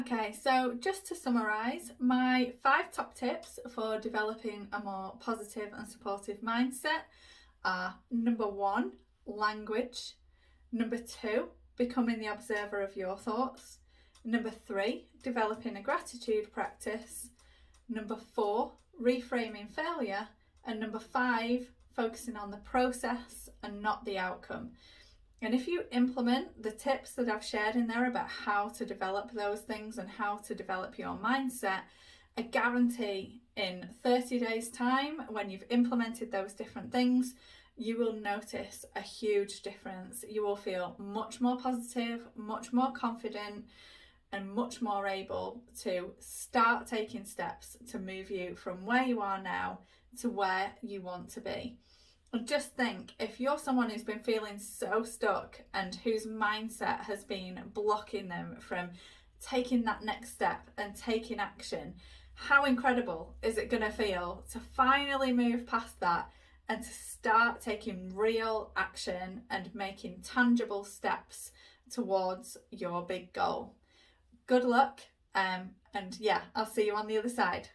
Okay, so just to summarise, my 5 top tips for developing a more positive and supportive mindset are: number 1, language; number 2, becoming the observer of your thoughts; number 3, developing a gratitude practice; number 4, reframing failure; and number 5, focusing on the process and not the outcome. And if you implement the tips that I've shared in there about how to develop those things and how to develop your mindset, I guarantee in 30 days' time, when you've implemented those different things, you will notice a huge difference. You will feel much more positive, much more confident, and much more able to start taking steps to move you from where you are now to where you want to be. And just think, if you're someone who's been feeling so stuck and whose mindset has been blocking them from taking that next step and taking action, how incredible is it going to feel to finally move past that and to start taking real action and making tangible steps towards your big goal? Good luck, and yeah, I'll see you on the other side.